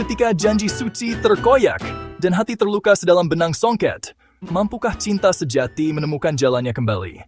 Ketika janji suci terkoyak dan hati terluka sedalam benang songket, mampukah cinta sejati menemukan jalannya kembali?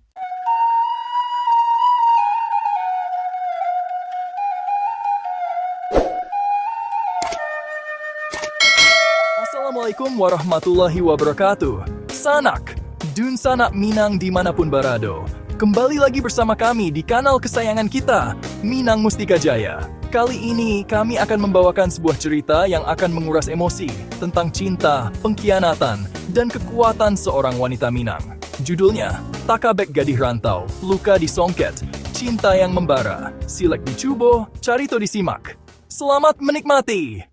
Assalamualaikum warahmatullahi wabarakatuh. Sanak, Dun Sanak Minang dimanapun berada. Kembali lagi bersama kami di kanal kesayangan kita, Minang Mustika Jaya. Kali ini kami akan membawakan sebuah cerita yang akan menguras emosi tentang cinta, pengkhianatan, dan kekuatan seorang wanita Minang. Judulnya, Takabek Gadih Rantau, Luka di Songket, Cinta yang Membara. Silek dicubo, carito disimak. Selamat menikmati!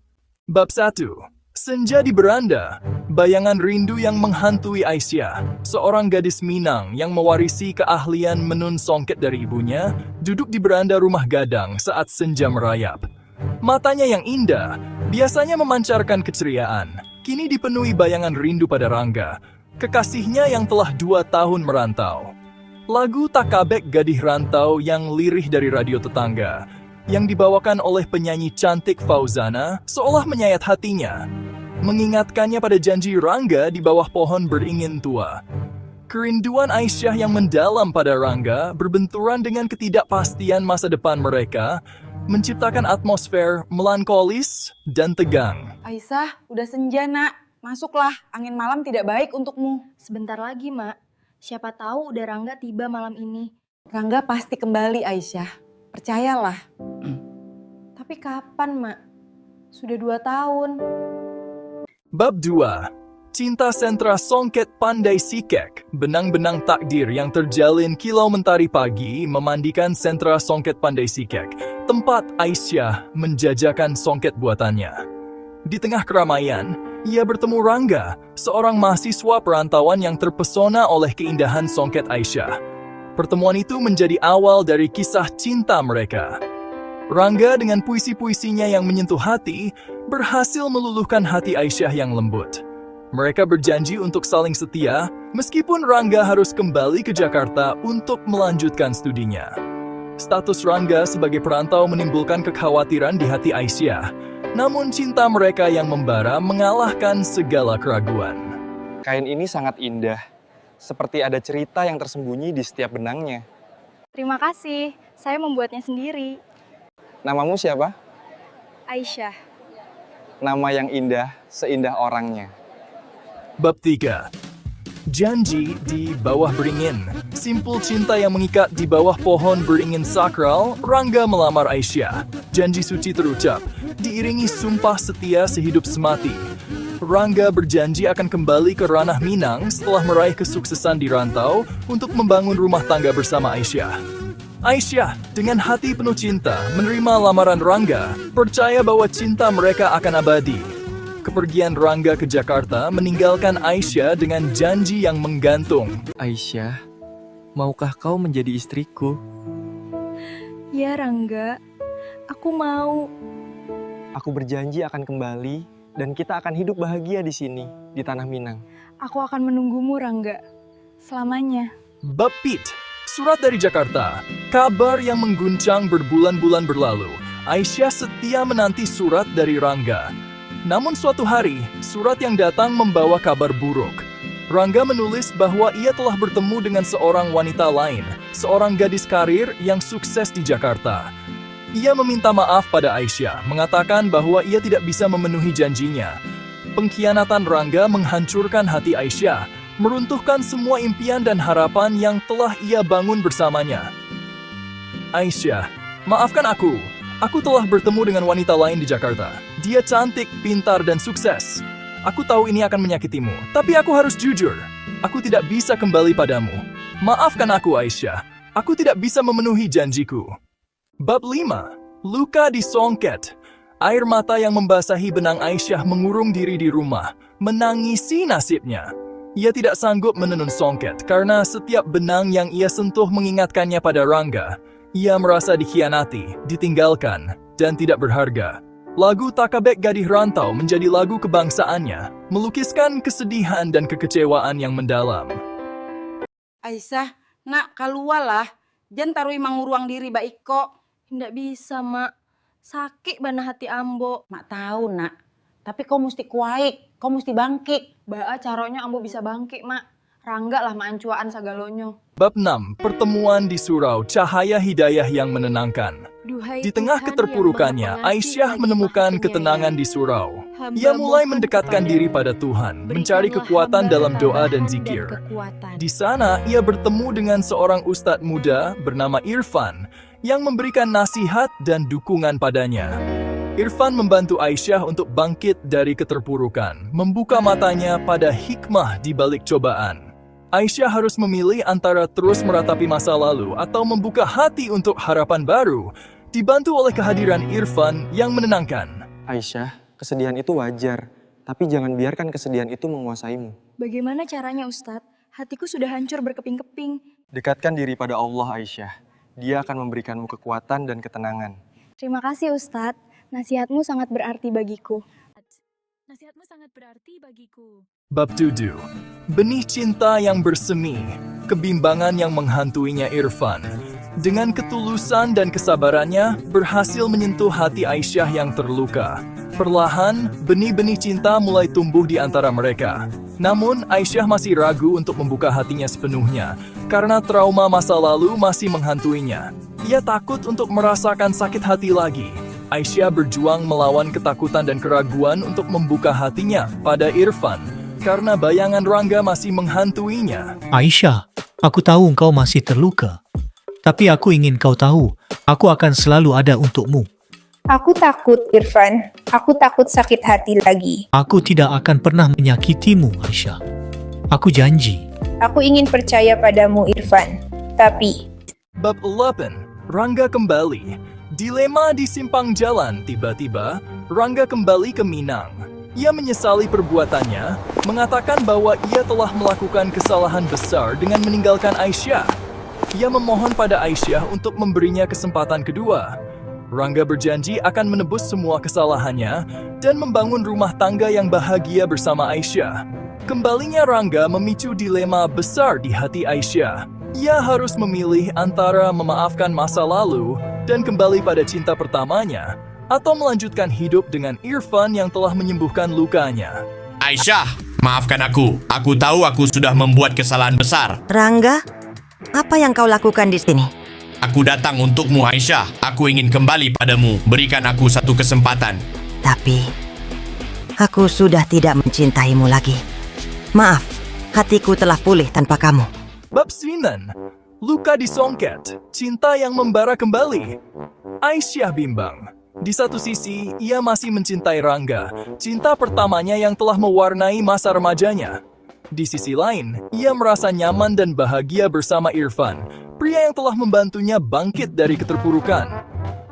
Bab 1. Senja di beranda, bayangan rindu yang menghantui Aisyah, seorang gadis Minang yang mewarisi keahlian menun songket dari ibunya, duduk di beranda rumah gadang saat senja merayap. Matanya yang indah, biasanya memancarkan keceriaan, kini dipenuhi bayangan rindu pada Rangga, kekasihnya yang telah 2 tahun merantau. Lagu Takabek Gadih Rantau yang lirih dari radio tetangga, yang dibawakan oleh penyanyi cantik Fauzana, seolah menyayat hatinya, mengingatkannya pada janji Rangga di bawah pohon beringin tua. Kerinduan Aisyah yang mendalam pada Rangga berbenturan dengan ketidakpastian masa depan mereka, menciptakan atmosfer melankolis dan tegang. Aisyah, udah senja nak. Masuklah, angin malam tidak baik untukmu. Sebentar lagi, Mak. Siapa tahu udah Rangga tiba malam ini. Rangga pasti kembali, Aisyah. Percayalah. Tapi kapan, Mak? Sudah 2 tahun. Bab 2. Cinta sentra songket pandai sikek, benang-benang takdir yang terjalin kilau mentari pagi memandikan sentra songket pandai sikek, tempat Aisyah menjajakan songket buatannya. Di tengah keramaian, ia bertemu Rangga, seorang mahasiswa perantauan yang terpesona oleh keindahan songket Aisyah. Pertemuan itu menjadi awal dari kisah cinta mereka. Rangga dengan puisi-puisinya yang menyentuh hati, berhasil meluluhkan hati Aisyah yang lembut. Mereka berjanji untuk saling setia, meskipun Rangga harus kembali ke Jakarta untuk melanjutkan studinya. Status Rangga sebagai perantau menimbulkan kekhawatiran di hati Aisyah, namun cinta mereka yang membara mengalahkan segala keraguan. Kain ini sangat indah, seperti ada cerita yang tersembunyi di setiap benangnya. Terima kasih, saya membuatnya sendiri. Namamu siapa? Aisyah. Nama yang indah, seindah orangnya. Bab 3. Janji di bawah beringin. Simpul cinta yang mengikat di bawah pohon beringin sakral, Rangga melamar Aisyah. Janji suci terucap, diiringi sumpah setia sehidup semati. Rangga berjanji akan kembali ke ranah Minang setelah meraih kesuksesan di rantau untuk membangun rumah tangga bersama Aisyah. Aisyah, dengan hati penuh cinta, menerima lamaran Rangga, percaya bahwa cinta mereka akan abadi. Kepergian Rangga ke Jakarta meninggalkan Aisyah dengan janji yang menggantung. Aisyah, maukah kau menjadi istriku? Ya Rangga, aku mau. Aku berjanji akan kembali dan kita akan hidup bahagia di sini, di tanah Minang. Aku akan menunggumu Rangga, selamanya. Bab Pit. Surat dari Jakarta. Kabar yang mengguncang berbulan-bulan berlalu. Aisyah setia menanti surat dari Rangga. Namun suatu hari, surat yang datang membawa kabar buruk. Rangga menulis bahwa ia telah bertemu dengan seorang wanita lain, seorang gadis karir yang sukses di Jakarta. Ia meminta maaf pada Aisyah, mengatakan bahwa ia tidak bisa memenuhi janjinya. Pengkhianatan Rangga menghancurkan hati Aisyah, meruntuhkan semua impian dan harapan yang telah ia bangun bersamanya. Aisyah, maafkan aku. Aku telah bertemu dengan wanita lain di Jakarta. Dia cantik, pintar, dan sukses. Aku tahu ini akan menyakitimu, tapi aku harus jujur. Aku tidak bisa kembali padamu. Maafkan aku, Aisyah. Aku tidak bisa memenuhi janjiku. Bab 5. Luka di songket. Air mata yang membasahi benang Aisyah mengurung diri di rumah, menangisi nasibnya. Ia tidak sanggup menenun songket karena setiap benang yang ia sentuh mengingatkannya pada Rangga. Ia merasa dikhianati, ditinggalkan, dan tidak berharga. Lagu Takabek Gadih Rantau menjadi lagu kebangsaannya, melukiskan kesedihan dan kekecewaan yang mendalam. Aisyah, nak kalualah. Jangan taruh imang uruang diri baik kok. Tidak bisa, Mak. Sakit bana hati ambo. Mak tahu nak, Tapi kau mesti kuaik, kau mesti bangkit. Baa caranya ambo bisa bangkit, Mak. Rangga lah maancuaan sagalonyo. Bab 6. Pertemuan di surau cahaya hidayah yang menenangkan. Duhai Di tengah Tuhan keterpurukannya, yang Maha Pengasih Aisyah lagi menemukan Maha ketenangan di Penyayang. surau. Hamba Ia mulai mohon mendekatkan kepadamu, diri pada Tuhan, mencari berikanlah kekuatan hamba dalam doa dan ketabahan zikir. kekuatan. Di sana, ia bertemu dengan seorang ustadz muda bernama Irfan yang memberikan nasihat dan dukungan padanya. Irfan membantu Aisyah untuk bangkit dari keterpurukan, membuka matanya pada hikmah di balik cobaan. Aisyah harus memilih antara terus meratapi masa lalu atau membuka hati untuk harapan baru, dibantu oleh kehadiran Irfan yang menenangkan. Aisyah, kesedihan itu wajar, tapi jangan biarkan kesedihan itu menguasaimu. Bagaimana caranya, Ustadz? Hatiku sudah hancur berkeping-keping. Dekatkan diri pada Allah, Aisyah. Dia akan memberikanmu kekuatan dan ketenangan. Terima kasih, Ustadz. Nasihatmu sangat berarti bagiku. Nasihatmu sangat berarti bagiku. Bab 7. Benih cinta yang bersemi, kebimbangan yang menghantuinya Irfan. Dengan ketulusan dan kesabarannya, berhasil menyentuh hati Aisyah yang terluka. Perlahan, benih-benih cinta mulai tumbuh di antara mereka. Namun, Aisyah masih ragu untuk membuka hatinya sepenuhnya, karena trauma masa lalu masih menghantuinya. Ia takut untuk merasakan sakit hati lagi. Aisyah berjuang melawan ketakutan dan keraguan untuk membuka hatinya pada Irfan, karena bayangan Rangga masih menghantuinya. Aisyah, aku tahu engkau masih terluka. Tapi aku ingin kau tahu, aku akan selalu ada untukmu. Aku takut, Irfan. Aku takut sakit hati lagi. Aku tidak akan pernah menyakitimu, Aisyah. Aku janji. Aku ingin percaya padamu, Irfan. Tapi... Bab 8. Rangga kembali. Dilema di simpang jalan, tiba-tiba Rangga kembali ke Minang. Ia menyesali perbuatannya, mengatakan bahwa ia telah melakukan kesalahan besar dengan meninggalkan Aisyah. Ia memohon pada Aisyah untuk memberinya kesempatan kedua. Rangga berjanji akan menebus semua kesalahannya dan membangun rumah tangga yang bahagia bersama Aisyah. Kembalinya Rangga memicu dilema besar di hati Aisyah. Ia harus memilih antara memaafkan masa lalu dan kembali pada cinta pertamanya, atau melanjutkan hidup dengan Irfan yang telah menyembuhkan lukanya. Aisyah, maafkan aku. Aku tahu aku sudah membuat kesalahan besar. Rangga, apa yang kau lakukan di sini? Aku datang untukmu, Aisyah. Aku ingin kembali padamu. Berikan aku satu kesempatan. Tapi, aku sudah tidak mencintaimu lagi. Maaf, hatiku telah pulih tanpa kamu. Bab 9. Luka disongket, cinta yang membara kembali. Aisyah bimbang. Di satu sisi, ia masih mencintai Rangga, cinta pertamanya yang telah mewarnai masa remajanya. Di sisi lain, ia merasa nyaman dan bahagia bersama Irfan, pria yang telah membantunya bangkit dari keterpurukan.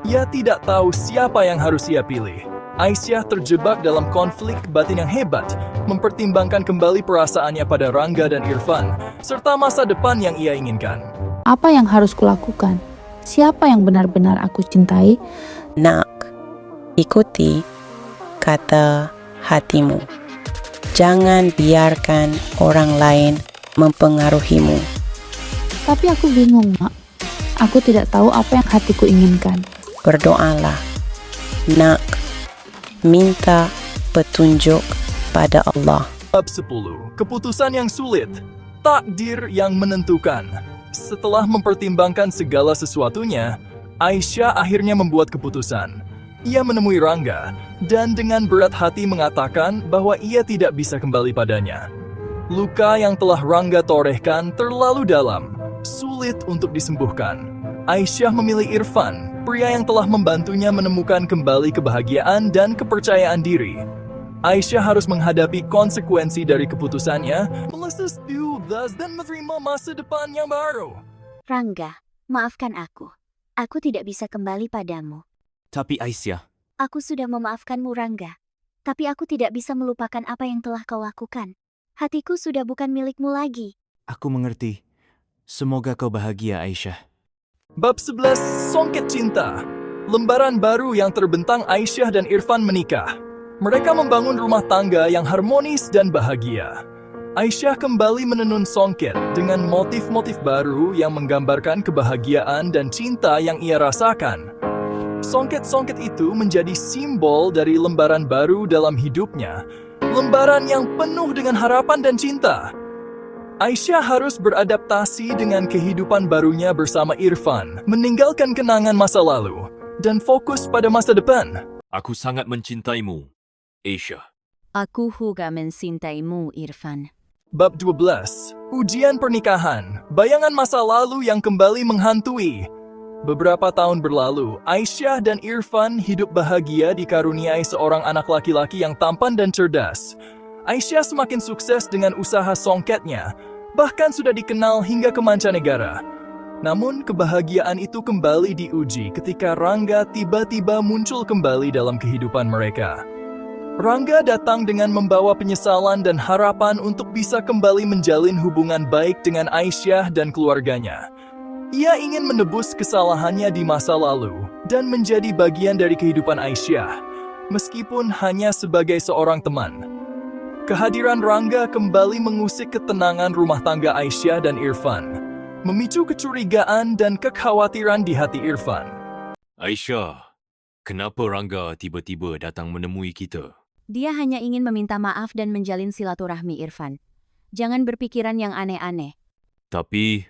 Ia tidak tahu siapa yang harus ia pilih. Aisyah terjebak dalam konflik batin yang hebat, mempertimbangkan kembali perasaannya pada Rangga dan Irfan, serta masa depan yang ia inginkan. Apa yang harus kulakukan? Siapa yang benar-benar aku cintai? Nak, ikuti kata hatimu. Jangan biarkan orang lain mempengaruhimu. Tapi aku bingung, Mak. Aku tidak tahu apa yang hatiku inginkan. Berdoalah, nak. Minta petunjuk pada Allah. Bab 10. Keputusan yang sulit. Takdir yang menentukan. Setelah mempertimbangkan segala sesuatunya, Aisyah akhirnya membuat keputusan. Ia menemui Rangga, dan dengan berat hati mengatakan bahwa ia tidak bisa kembali padanya. Luka yang telah Rangga torehkan terlalu dalam, sulit untuk disembuhkan. Aisyah memilih Irfan, pria yang telah membantunya menemukan kembali kebahagiaan dan kepercayaan diri. Aisyah harus menghadapi konsekuensi dari keputusannya, dan menerima masa depan yang baru. Rangga, maafkan aku. Aku tidak bisa kembali padamu. Tapi Aisyah, Aku sudah memaafkanmu, Rangga. Tapi aku tidak bisa melupakan apa yang telah kau lakukan. Hatiku sudah bukan milikmu lagi. aku mengerti. Semoga kau bahagia, Aisyah. Bab 11. Songket Cinta. Lembaran baru yang terbentang Aisyah dan Irfan menikah. Mereka membangun rumah tangga yang harmonis dan bahagia. Aisyah kembali menenun songket dengan motif-motif baru yang menggambarkan kebahagiaan dan cinta yang ia rasakan. Songket-songket itu menjadi simbol dari lembaran baru dalam hidupnya, lembaran yang penuh dengan harapan dan cinta. Aisyah harus beradaptasi dengan kehidupan barunya bersama Irfan, meninggalkan kenangan masa lalu, dan fokus pada masa depan. Aku sangat mencintaimu, Aisyah. Aku juga mencintaimu, Irfan. Bab 12. Ujian pernikahan, bayangan masa lalu yang kembali menghantui. Beberapa tahun berlalu, Aisyah dan Irfan hidup bahagia dikaruniai seorang anak laki-laki yang tampan dan cerdas. Aisyah semakin sukses dengan usaha songketnya, bahkan sudah dikenal hingga ke mancanegara. Namun kebahagiaan itu kembali diuji ketika Rangga tiba-tiba muncul kembali dalam kehidupan mereka. Rangga datang dengan membawa penyesalan dan harapan untuk bisa kembali menjalin hubungan baik dengan Aisyah dan keluarganya. Ia ingin menebus kesalahannya di masa lalu dan menjadi bagian dari kehidupan Aisyah, meskipun hanya sebagai seorang teman. Kehadiran Rangga kembali mengusik ketenangan rumah tangga Aisyah dan Irfan, memicu kecurigaan dan kekhawatiran di hati Irfan. Aisyah, kenapa Rangga tiba-tiba datang menemui kita? Dia hanya ingin meminta maaf dan menjalin silaturahmi, Irfan. Jangan berpikiran yang aneh-aneh. Tapi,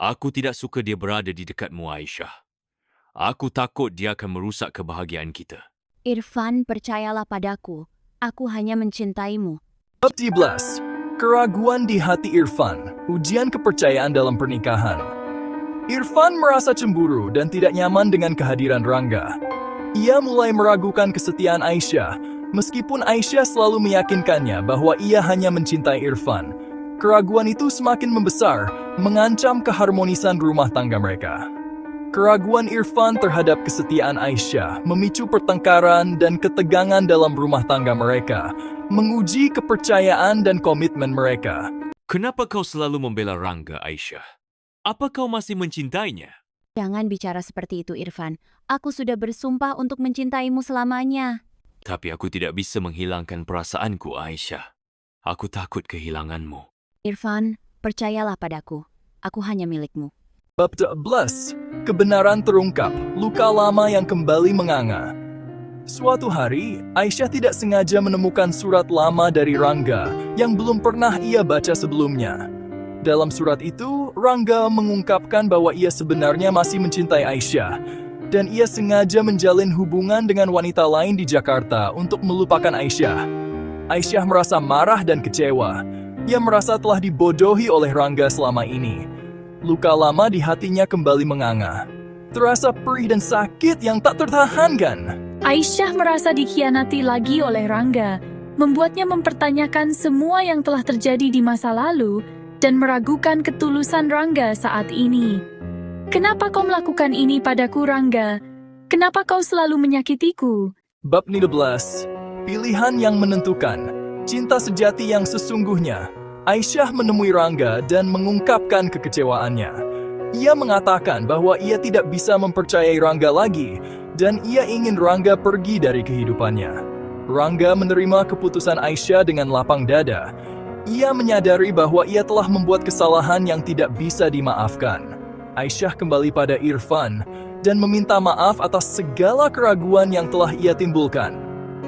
aku tidak suka dia berada di dekatmu, Aisyah. Aku takut dia akan merusak kebahagiaan kita. Irfan, percayalah padaku. Aku hanya mencintaimu. Bab 13. Keraguan di hati Irfan, ujian kepercayaan dalam pernikahan. Irfan merasa cemburu dan tidak nyaman dengan kehadiran Rangga. Ia mulai meragukan kesetiaan Aisyah, meskipun Aisyah selalu meyakinkannya bahwa ia hanya mencintai Irfan. Keraguan itu semakin membesar, mengancam keharmonisan rumah tangga mereka. Keraguan Irfan terhadap kesetiaan Aisyah memicu pertengkaran dan ketegangan dalam rumah tangga mereka, menguji kepercayaan dan komitmen mereka. Kenapa kau selalu membela Rangga, Aisyah? Apa kau masih mencintainya? Jangan bicara seperti itu, Irfan. Aku sudah bersumpah untuk mencintaimu selamanya. Tapi aku tidak bisa menghilangkan perasaanku, Aisyah. Aku takut kehilanganmu. Irfan, percayalah padaku. Aku hanya milikmu. Bab 12. Kebenaran terungkap, luka lama yang kembali menganga. Suatu hari, Aisyah tidak sengaja menemukan surat lama dari Rangga yang belum pernah ia baca sebelumnya. Dalam surat itu, Rangga mengungkapkan bahwa ia sebenarnya masih mencintai Aisyah, dan ia sengaja menjalin hubungan dengan wanita lain di Jakarta untuk melupakan Aisyah. Aisyah merasa marah dan kecewa. Ia merasa telah dibodohi oleh Rangga selama ini. Luka lama di hatinya kembali menganga. Terasa perih dan sakit yang tak tertahankan. Aisyah merasa dikhianati lagi oleh Rangga, membuatnya mempertanyakan semua yang telah terjadi di masa lalu dan meragukan ketulusan Rangga saat ini. Kenapa kau melakukan ini padaku, Rangga? Kenapa kau selalu menyakitiku? Bab 13. Pilihan yang menentukan. Cinta sejati yang sesungguhnya. Aisyah menemui Rangga dan mengungkapkan kekecewaannya. Ia mengatakan bahwa ia tidak bisa mempercayai Rangga lagi, dan ia ingin Rangga pergi dari kehidupannya. Rangga menerima keputusan Aisyah dengan lapang dada. Ia menyadari bahwa ia telah membuat kesalahan yang tidak bisa dimaafkan. Aisyah kembali pada Irfan dan meminta maaf atas segala keraguan yang telah ia timbulkan.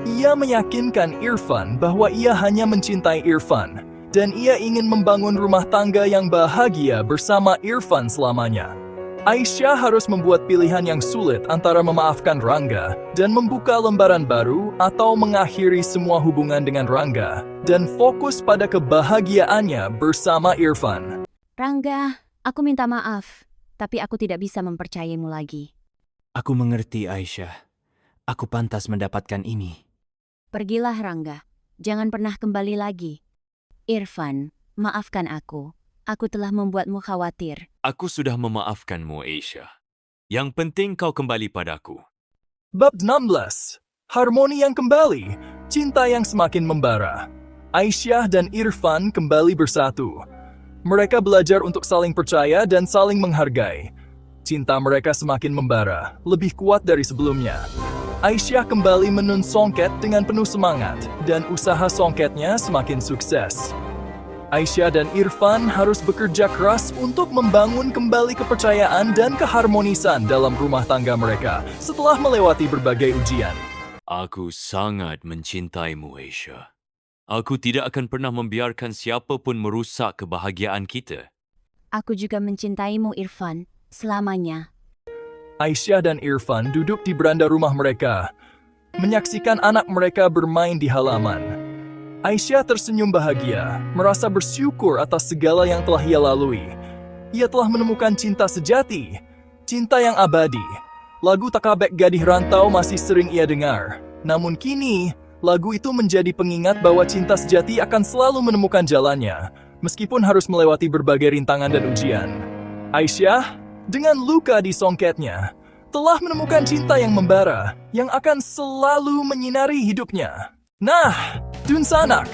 Ia meyakinkan Irfan bahwa ia hanya mencintai Irfan, dan ia ingin membangun rumah tangga yang bahagia bersama Irfan selamanya. Aisyah harus membuat pilihan yang sulit antara memaafkan Rangga dan membuka lembaran baru atau mengakhiri semua hubungan dengan Rangga dan fokus pada kebahagiaannya bersama Irfan. Rangga, aku minta maaf, tapi aku tidak bisa mempercayaimu lagi. Aku mengerti, Aisyah. Aku pantas mendapatkan ini. Pergilah, Rangga. Jangan pernah kembali lagi. Irfan, maafkan aku. Aku telah membuatmu khawatir. Aku sudah memaafkanmu, Aisyah. Yang penting kau kembali padaku. Bab 16. Harmoni yang kembali, cinta yang semakin membara. Aisyah dan Irfan kembali bersatu. Mereka belajar untuk saling percaya dan saling menghargai. Cinta mereka semakin membara, lebih kuat dari sebelumnya. Aisyah kembali menun songket dengan penuh semangat, dan usaha songketnya semakin sukses. Aisyah dan Irfan harus bekerja keras untuk membangun kembali kepercayaan dan keharmonisan dalam rumah tangga mereka setelah melewati berbagai ujian. Aku sangat mencintaimu, Aisyah. Aku tidak akan pernah membiarkan siapa pun merusak kebahagiaan kita. Aku juga mencintaimu, Irfan, selamanya. Aisyah dan Irfan duduk di beranda rumah mereka, menyaksikan anak mereka bermain di halaman. Aisyah tersenyum bahagia, merasa bersyukur atas segala yang telah ia lalui. Ia telah menemukan cinta sejati, cinta yang abadi. Lagu Takabek Gadis Rantau masih sering ia dengar. Namun kini, lagu itu menjadi pengingat bahwa cinta sejati akan selalu menemukan jalannya, meskipun harus melewati berbagai rintangan dan ujian. Aisyah, dengan luka di songketnya, telah menemukan cinta yang membara, yang akan selalu menyinari hidupnya. Nah, Dun Sanak,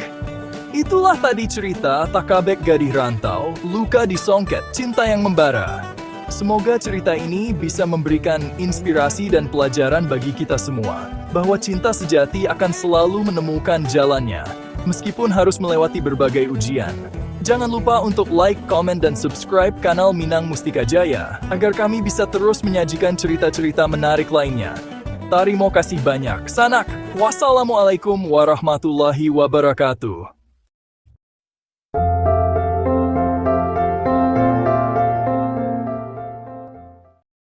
itulah tadi cerita Takabek Gadis Rantau, Luka di Songket, Cinta yang Membara. Semoga cerita ini bisa memberikan inspirasi dan pelajaran bagi kita semua, bahwa cinta sejati akan selalu menemukan jalannya, meskipun harus melewati berbagai ujian. Jangan lupa untuk like, komen, dan subscribe kanal Minang Mustika Jaya, agar kami bisa terus menyajikan cerita-cerita menarik lainnya. Terima kasih banyak. Sanak, wassalamualaikum warahmatullahi wabarakatuh.